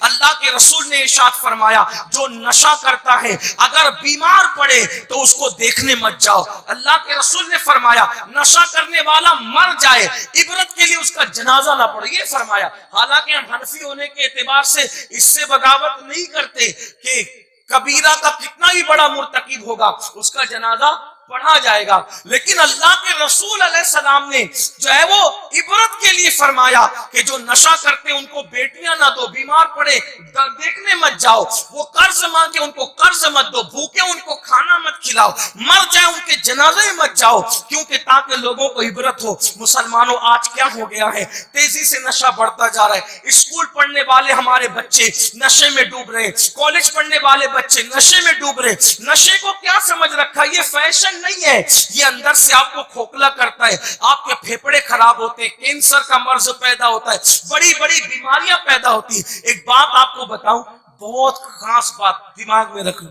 اللہ کے رسول نے ارشاد فرمایا جو نشہ کرتا ہے اگر بیمار پڑے تو اس کو دیکھنے مت جاؤ۔ اللہ کے رسول نے فرمایا نشہ کرنے والا مر جائے عبرت کے لیے اس کا جنازہ نہ پڑے، یہ فرمایا۔ حالانکہ ہم حنفی ہونے کے اعتبار سے اس سے بغاوت نہیں کرتے کہ کبیرہ کا کتنا ہی بڑا مرتکب ہوگا اس کا جنازہ پڑھا جائے گا، لیکن اللہ کے رسول علیہ السلام نے جو ہے وہ عبرت کے لیے فرمایا کہ جو نشہ کرتے ان کو بیٹیاں نہ دو، بیمار پڑے دیکھنے مت جاؤ، وہ قرض مانگے ان کو قرض مت دو، بھوکے ان کو کھانا مت کھلاؤ، مر جائے ان کے جنازے مت جاؤ، کیونکہ تاکہ لوگوں کو عبرت ہو۔ مسلمانوں آج کیا ہو گیا ہے، تیزی سے نشہ بڑھتا جا رہا ہے، اسکول پڑھنے والے ہمارے بچے نشے میں ڈوب رہے، کالج پڑھنے والے بچے نشے میں ڈوب رہے۔ نشے کو کیا سمجھ رکھا، یہ فیشن نہیں ہے، یہ اندر سے آپ کو کھوکھلا کرتا ہے، آپ کے پھیپھڑے خراب ہوتے ہیں، کینسر کا مرض پیدا ہوتا ہے، بڑی بڑی بیماریاں پیدا ہوتی ہیں۔ ایک بات آپ کو بتاؤں، بہت خاص بات دماغ میں رکھو،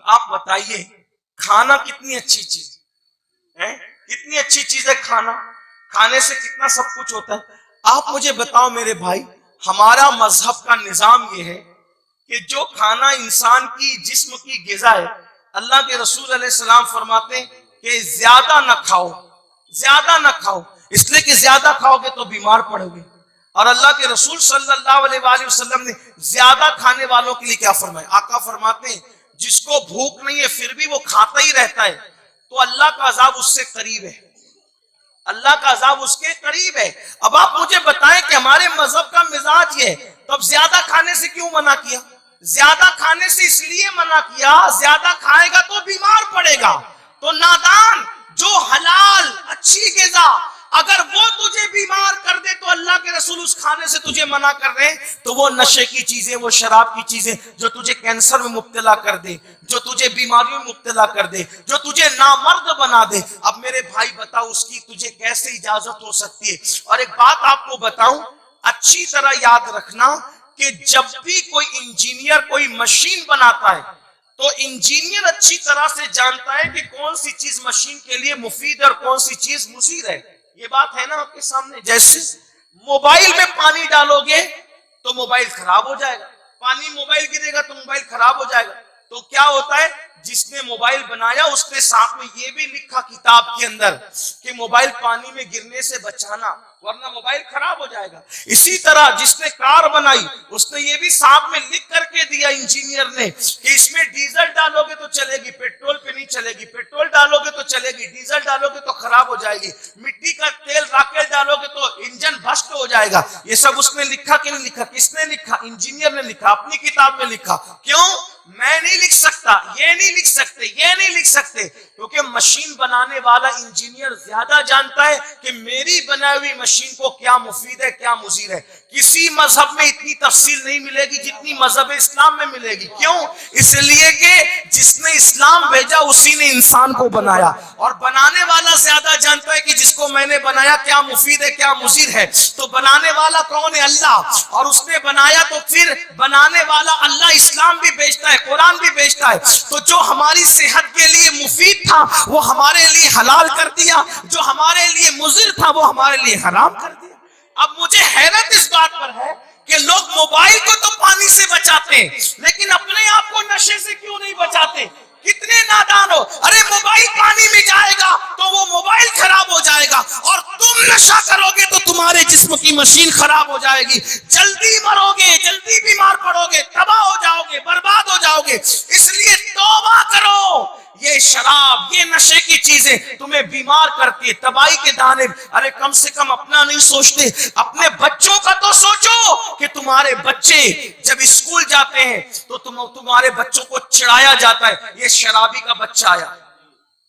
آپ بتائیے کھانا کتنی اچھی چیز ہے، کتنی اچھی چیز ہے کھانا، کھانے سے کتنا سب کچھ ہوتا ہے۔ آپ مجھے بتاؤ میرے بھائی، ہمارا مذہب کا نظام یہ ہے کہ جو کھانا انسان کی جسم کی غذا ہے، اللہ کے رسول علیہ السلام فرماتے ہیں کہ زیادہ نہ کھاؤ، زیادہ نہ کھاؤ، اس لیے کہ زیادہ کھاؤ گے تو بیمار پڑو گے۔ اور اللہ کے رسول صلی اللہ علیہ وآلہ وسلم نے زیادہ کھانے والوں کے لیے کیا فرمایا، آقا فرماتے ہیں جس کو بھوک نہیں ہے پھر بھی وہ کھاتا ہی رہتا ہے تو اللہ کا عذاب اس سے قریب ہے، اللہ کا عذاب اس کے قریب ہے۔ اب آپ مجھے بتائیں کہ ہمارے مذہب کا مزاج یہ ہے، تو اب زیادہ کھانے سے کیوں منع کیا؟ زیادہ کھانے سے اس لیے منع کیا، زیادہ کھائے گا تو بیمار پڑے گا۔ تو نادان، جو حلال اچھی غذا اگر وہ تجھے بیمار کر دے تو اللہ کے رسول اس کھانے سے تجھے منع کر رہے ہیں، تو وہ نشے کی چیزیں، وہ شراب کی چیزیں جو تجھے کینسر میں مبتلا کر دے، جو تجھے بیماریوں میں مبتلا کر دے، جو تجھے نامرد بنا دے، اب میرے بھائی بتاؤ اس کی تجھے کیسے اجازت ہو سکتی ہے؟ اور ایک بات آپ کو بتاؤں، اچھی طرح یاد رکھنا کہ جب بھی کوئی انجینئر کوئی مشین بناتا ہے تو انجینئر اچھی طرح سے جانتا ہے کہ کون سی چیز مشین کے لیے مفید اور کون سی چیز مضر ہے۔ یہ بات ہے نا آپ کے سامنے، جیسے موبائل میں پانی ڈالو گے تو موبائل خراب ہو جائے گا، پانی موبائل گرے گا تو موبائل خراب ہو جائے گا۔ تو کیا ہوتا ہے، جس نے موبائل بنایا اس نے ساتھ میں یہ بھی لکھا کتاب کے اندر کہ موبائل پانی میں گرنے سے بچانا ورنہ موبائل خراب ہو جائے گا۔ اسی طرح جس نے کار بنائی اس نے یہ بھی ساتھ میں لکھ کر کے دیا انجینئر نے کہ اس میں ڈیزل ڈالو گے تو چلے گی، پیٹرول پہ نہیں چلے گی، پیٹرول ڈالو گے تو چلے گی، ڈیزل ڈالو گے تو خراب ہو جائے گی، مٹی کا تیل راکٹ ڈالو گے تو انجن بھسٹ ہو جائے گا۔ یہ سب اس نے لکھا کہ نہیں لکھا؟ کس نے لکھا؟ انجینئر نے لکھا، اپنی کتاب میں لکھا۔ کیوں؟ میں نہیں لکھ سکتا، یہ نہیں لکھ سکتے، یہ نہیں لکھ سکتے، کیونکہ مشین بنانے والا انجینئر زیادہ جانتا ہے کہ میری بنائی ہوئی مشین کو کیا مفید ہے کیا مضر ہے۔ کسی مذہب میں اتنی تفصیل نہیں ملے گی جتنی مذہب اسلام میں ملے گی۔ کیوں؟ اس لیے کہ جس نے اسلام بھیجا اسی نے انسان کو بنایا، اور بنانے والا زیادہ جانتا ہے کہ جس کو میں نے بنایا کیا مفید ہے کیا مضر ہے۔ تو بنانے والا کون ہے؟ اللہ، اور اس نے بنایا تو پھر بنانے والا اللہ اسلام بھی بھیجتا ہے، قرآن بھی بھیجتا ہے۔ تو جو ہماری صحت کے لیے مفید تھا وہ ہمارے لیے حلال کر دیا، جو ہمارے لیے مضر تھا وہ ہمارے لیے حرام کر دیا۔ اب مجھے حیرت اس بات پر ہے کہ لوگ موبائل کو تو پانی سے بچاتے ہیں لیکن اپنے آپ کو نشے سے کیوں نہیں بچاتے؟ کتنے نادان ہو! ارے موبائل پانی میں جائے گا تو وہ موبائل خراب ہو جائے گا، اور تم نشہ کرو گے تو تمہارے جسم کی مشین خراب ہو جائے گی، جلدی مرو گے، جلدی بیمار پڑو گے، تباہ ہو جاؤ گے، برباد ہو جاؤ گے۔ اس لیے توبہ کرو، یہ شراب، یہ نشے کی چیزیں تمہیں بیمار کرتی ہے، تباہی کے دانے۔ ارے کم سے کم اپنا نہیں سوچتے، اپنے بچوں کا تو سوچو کہ تمہارے بچے جب اسکول جاتے ہیں تو تمہارے بچوں کو چڑھایا جاتا ہے، یہ شرابی کا بچہ آیا،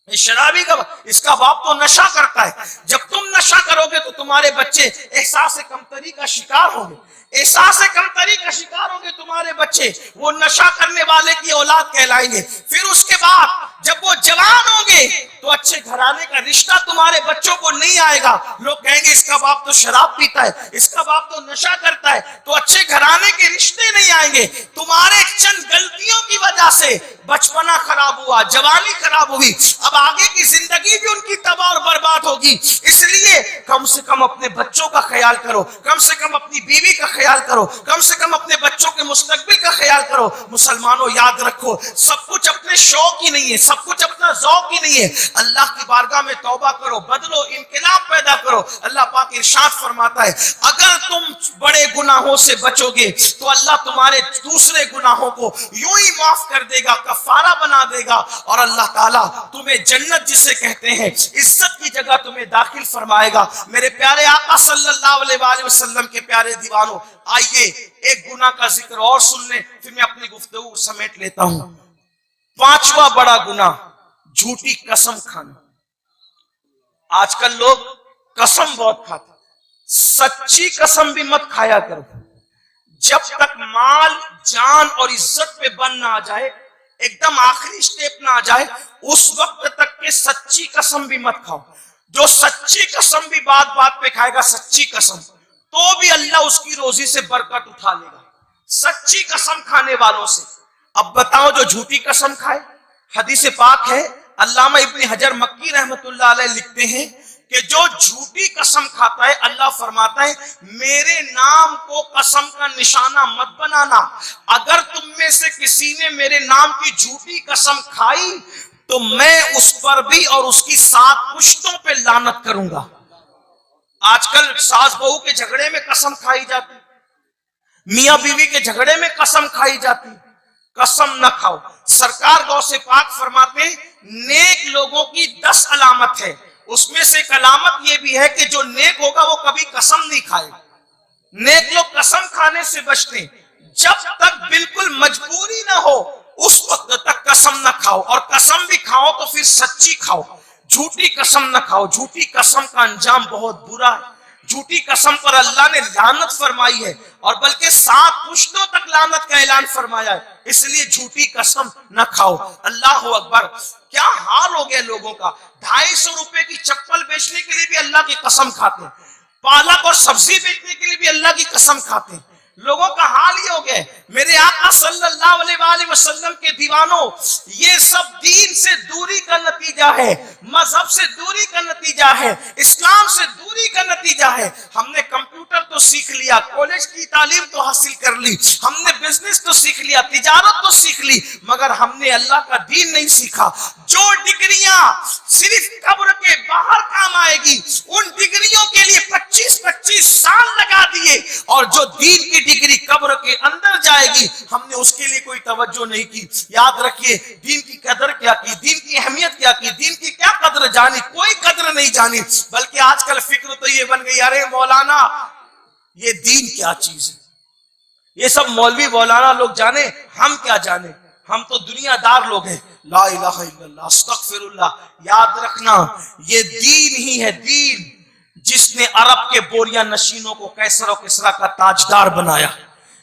یہ شرابی کا، اس کا باپ تو نشہ کرتا ہے۔ جب تم نشہ کرو گے تو تمہارے بچے احساس کمتری کا شکار ہوں گے، احساس کمتری کا شکار ہوں گے تمہارے بچے، وہ نشہ کرنے والے کی اولاد کہلائیں گے۔ پھر اس کے بعد جب وہ جوان ہوں گے تو اچھے گھرانے کا رشتہ تمہارے بچوں کو نہیں آئے گا، لوگ کہیں گے اس کا باپ تو شراب پیتا ہے، اس کا باپ تو نشہ کرتا ہے، تو اچھے گھرانے کے رشتے نہیں آئیں گے۔ تمہارے چند غلطیوں کی وجہ سے بچپنا خراب ہوا، جوانی خراب ہوئی، اب آگے کی زندگی بھی ان کی تباہ کاروبار برباد ہوگی. اس لیے کم سے کم اپنے بچوں کا خیال کرو, کم سے کم اپنی بیوی کا خیال کرو, کم سے کم اپنے بچوں کے مستقبل کا خیال کرو. مسلمانوں یاد رکھو, سب کچھ اپنے شوق ہی نہیں ہے, سب کچھ اپنا ذوق ہی نہیں ہے. اللہ کی بارگاہ میں توبہ کرو, بدلو, انقلاب پیدا کرو. اللہ پاک ارشاد فرماتا ہے اگر تم بڑے گناہوں سے بچو گے تو اللہ تمہارے دوسرے گناہوں کو یوں ہی معاف کر دے گا, کفارہ بنا دے گا, اور اللہ تعالیٰ تمہیں جنت جسے کہتے ہیں عزت کی جگہ تمہیں داخل فرمائے گا. میرے پیارے آقا صلی اللہ علیہ وآلہ وسلم کے پیارے دیوانوں, آئیے ایک گناہ کا ذکر اور سن لیں, پھر میں اپنی گفتگو سمیٹ لیتا ہوں. 5واں بڑا گناہ, جھوٹی قسم کھانا. آج کل لوگ قسم بہت کھاتے, سچی قسم بھی مت کھایا کرو. جب تک مال, جان اور عزت پہ بن نہ آ جائے, ایک دم آخری سٹیپ نہ آ جائے, اس وقت تک کہ سچی قسم بھی مت کھاؤ. جو سچی قسم بھی بات بات پہ کھائے گا, سچی قسم, تو بھی اللہ اس کی روزی سے برکت اٹھا لے گا, سچی قسم کھانے والوں سے. اب بتاؤ جو جھوٹی قسم کھائے, حدیث پاک ہے, علامہ ابن حجر مکی رحمت اللہ علیہ لکھتے ہیں کہ جو جھوٹی قسم کھاتا ہے, اللہ فرماتا ہے میرے نام کو قسم کا نشانہ مت بنانا. اگر تم میں سے کسی نے میرے نام کی جھوٹی قسم کھائی تو میں اس پر بھی اور اس کی 7 پشتوں پہ لعنت کروں گا. آج کل ساس بہو کے جھگڑے میں قسم کھائی جاتی, میاں بیوی کے جھگڑے میں قسم کھائی جاتی. قسم نہ کھاؤ. سرکار غوث پاک فرماتے ہیں نیک لوگوں کی 10 علامت ہے, اس میں سے ایک علامت یہ بھی ہے کہ جو نیک ہوگا وہ کبھی قسم نہیں کھائے. نیک لوگ قسم کھانے سے بچتے ہیں. جب تک بالکل مجبوری نہ ہو اس وقت تک قسم نہ کھاؤ, اور قسم بھی کھاؤ تو پھر سچی کھاؤ. جھوٹی قسم نہ کھاؤ. جھوٹی قسم کا انجام بہت برا ہے. جھوٹی قسم پر اللہ نے لعنت فرمائی ہے, اور بلکہ 7 پشتوں تک لعنت کا اعلان فرمایا ہے. اس لیے جھوٹی قسم نہ کھاؤ. اللہ اکبر, کیا حال ہو گیا لوگوں کا. 250 روپے کی چپل بیچنے کے لیے بھی اللہ کی قسم کھاتے ہیں, پالک اور سبزی بیچنے کے لیے بھی اللہ کی قسم کھاتے ہیں. لوگوں کا حال یہ ہو گیا. میرے آقا صلی اللہ علیہ وآلہ وسلم کے دیوانوں, یہ سب دین سے دوری کا نتیجہ ہے, مذہب سے دوری کا نتیجہ ہے, اسلام سے دوری کا نتیجہ ہے. ہم نے کمپیوٹر تو سیکھ لیا, کالج کی تعلیم تو حاصل کر لی, ہم نے بزنس تو سیکھ لیا, تجارت تو سیکھ لی, مگر ہم نے اللہ کا دین نہیں سیکھا. جو ڈگریاں صرف قبر کے باہر کام آئے گی, ان ڈگریوں کے لیے 25-25 سال لگا دیے, اور جو دین کی ڈگری قبر کے اندر جائے گی ہم نے اس کے لیے کوئی توجہ نہیں کی. یاد رکھیے, دین کی قدر کیا کی, دین کی اہمیت کیا کی, دین کی کیا قدر جانی, کوئی قدر نہیں جانی. بلکہ آج کل فکر تو یہ بن گئی, ارے مولانا یہ دین کیا چیز ہے, یہ سب مولوی مولانا لوگ جانے, ہم کیا جانے, ہم تو دنیا دار لوگ ہیں. لا الہ الا اللہ, استغفر اللہ. یاد رکھنا یہ دین ہی ہے, دین جس نے عرب کے بوریا نشینوں کو کیسر و کسرا کا تاجدار بنایا.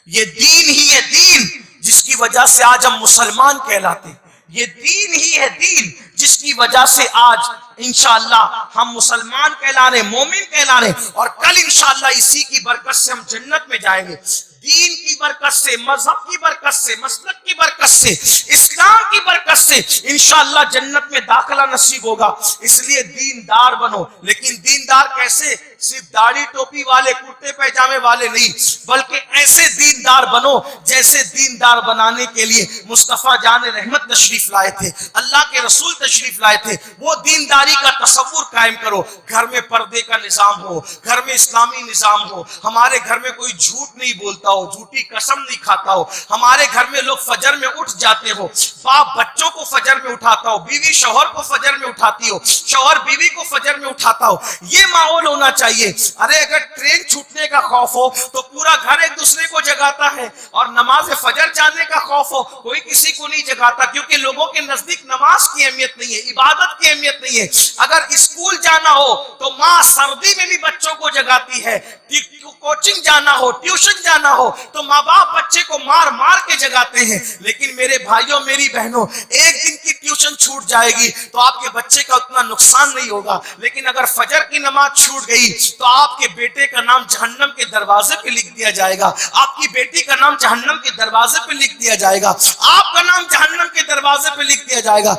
یہ دین ہی ہے, دین جس کی وجہ سے آج ہم مسلمان کہلاتے ہیں. یہ دین ہی ہے, دین جس کی وجہ سے آج انشاءاللہ ہم مسلمان کہلانے, مومن کہلانے, اور کل انشاءاللہ اسی کی برکت سے ہم جنت میں جائیں گے. دین کی برکت سے, مذہب کی برکت سے, مسلک کی برکت سے, اسلام کی برکت سے انشاءاللہ جنت میں داخلہ نصیب ہوگا. اس لیے دیندار بنو. لیکن دیندار کیسے؟ صرف داڑھی ٹوپی والے, کرتے پیجامے والے نہیں, بلکہ ایسے دیندار بنو جیسے دیندار بنانے کے لیے مصطفیٰ جان رحمت تشریف لائے تھے, اللہ کے رسول تشریف لائے تھے. وہ دینداری کا تصور قائم کرو. گھر میں پردے کا نظام ہو, گھر میں اسلامی نظام ہو, ہمارے گھر میں کوئی جھوٹ نہیں بولتا ہو, جھوٹی قسم نہیں کھاتا ہو, ہمارے گھر میں لوگ فجر میں اٹھ جاتے ہو, باپ بچوں کو فجر میں اٹھاتا ہو, بیوی شوہر کو فجر میں اٹھاتی ہو, شوہر بیوی کو فجر میں اٹھاتا ہو. یہ ماحول ہونا چاہیے. ارے اگر ٹرین چھوٹنے کا خوف ہو تو پورا گھر ایک دوسرے کو جگاتا ہے, اور نماز فجر جانے کا خوف ہو کوئی کسی کو نہیں جگاتا, کیونکہ لوگوں کے نزدیک نماز کی اہمیت نہیں ہے, عبادت کی اہمیت نہیں ہے. اگر اسکول جانا ہو تو ماں سردی میں بھی بچوں کو جگاتی ہے, کوچنگ جانا ہو, ٹیوشن جانا ہو تو ماں باپ بچے کو مار مار کے جگاتے ہیں. لیکن میرے بھائیوں میری بہنوں, ایک دن کی ٹیوشن چھوٹ جائے گی تو آپ کے بچے کا اتنا نقصان نہیں ہوگا, لیکن اگر فجر کی نماز چھوٹ گئی تو آپ کے بیٹے کا نام جہنم کے دروازے پہ لکھ دیا جائے گا, آپ کی بیٹی کا نام جہنم کے دروازے پہ لکھ دیا جائے گا, آپ کا نام جہنم کے دروازے پہ لکھ دیا جائے گا.